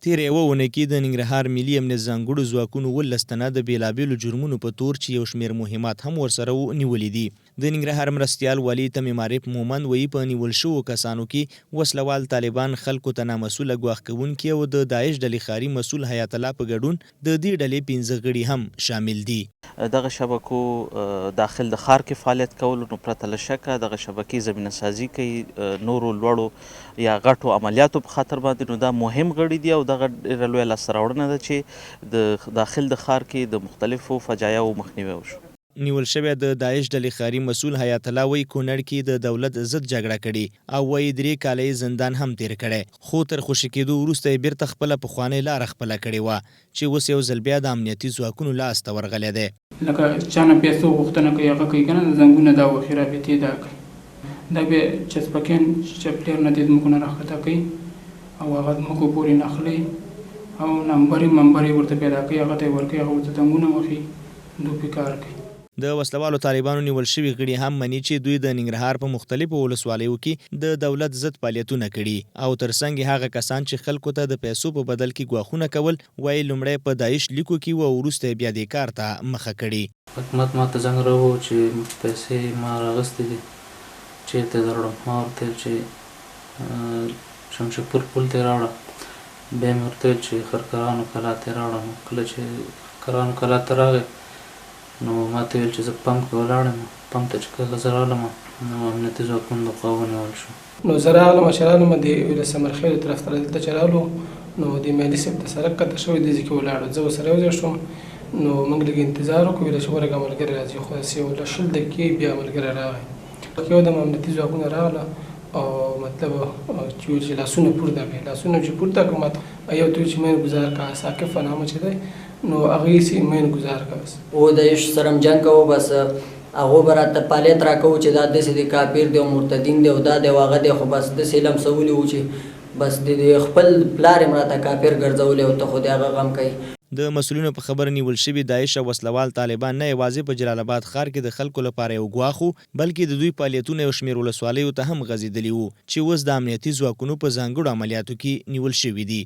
تیره یوه اونۍ کې د ننګرهار ملي امنیت ځانګړو ځواکونو 18 تنه د بیلابیلو جرمونو په تور چې یو شمېر مهمات هم ورسره نیولي دي. د ننګرهار مرستیال والي تمیم عارف مومند وایي په نیول شوو کسانو کې وسلوال طالبان، خلکو ته نامسوله ګواښ کوونکي او د داعش ډلې ښاري مسؤل حیات الله په ګډون د دې ډلې 15 غړي هم شامل دي. دغه شبکو داخل د ښار کې فعالیت کولو نو پرته له شکه دغه شبکې زمینه سازي کوي نورو لوړو یا غټو عملیاتو په خاطر باندې، نو دا مهم غړي دي او دغه ډېره لویه لاسته راوړنه ده چې د داخل د ښار کې د مختلفو فجایعو مخنیوی وشو. نیول شوی د داعش ډلې ښاري مسؤل حیات الله وایي کونړ کې د دولت ضد جګړه کړې او وایي 3 کاله یې زندان هم تیر کړی، خو تر خوشي کېدو وروسته یې بیرته خپله پخوانۍ لاره خپله کړې وه چې اوس یو ځل بیا د امنیتي ځواکونو لاس ته ورغلی دی. لکه چا نه پیسو غوښتنه کوي هغه کوي که نه، زنګونه دا وښي رابطې دا کوي، دا بیا چسپکیان چپلیر نه د ځمکو نه راښکته کوي او هغه ځمکو پورې نښلي او نمبرې ورته پیدا کوي، هغه ته یې ورکوي، هغه ورته زنګونه وښي، دوی کار کوي. د وسلوالو طالبانو نیول شوي غړي هم مني چې دوی د ننګرهار په مختلفو ولسوالیو کې د دولت ضد فعالیتونه کړي او ترڅنګ هغه کسان چې خلکو ته د پیسو په بدل کې ګواښونه کول وایي لومړی په داعش لیکو کې و او وروسته بیا دې کار ته مخه کړي. حکومت ما ته زنګ راووه چې پیسې ما راغستې دي، چېرته یې راوړم؟ ما ورته ویل چې شمشپور پل ته یې راوړه، بیا مې ورته ویل چې خرکرانو کلا ته یې راوړم. کله چې خرکرانو کلا ته راغی نو ما ته ویل چې زه پمپ کې ولاړم، پمپ ته چې کله زه راغلم نو امنیتي ځواکونو د خوا ونیول شو. نو زه راغلم چې رالم د ولسمرخیلو طرف ته دلته چې رالو نو د مالي صاحب ته سړک کته شوی دی کې ولاړو، زه ورسره یو ځای شوم نو موږ لږ انتظار وکړو، ویل چې ورګه ملګری راځي، خو داسې یو 20 دقیقې بیا ملګری راغی، یو دم امنیتي ځواکونه راغله او مطلب چې لاسونه پورته کړي، لاسونه چې پورته کړو ماته یو ته چې مین ګزار کا ساقف نامه چې دی نو هغه یې مین ګزار کا او د یش سرم جنگ کوو، بس هغه براته پالیت راکوو چې دا داسې د کافر دی او مرتدین دی او دا دی واغه دی، خو بس د سلم سوولي و چې بس د خپل پلار مراته کافر ګرځولې او ته خو د هغه غم کوي. د مسؤلینو په خبر نیول شوي داعش او وسلوال طالبان نه یوازې په جلال آباد ښار کې د خلکو لپاره یو ګواښ بلکې د دوی فعالیتونه یو شمېر ولسوالیو ته هم غځېدلي وو چې اوس د امنیتي ځواکونو په ځانګړو عملیاتو کې نیول شوي دي.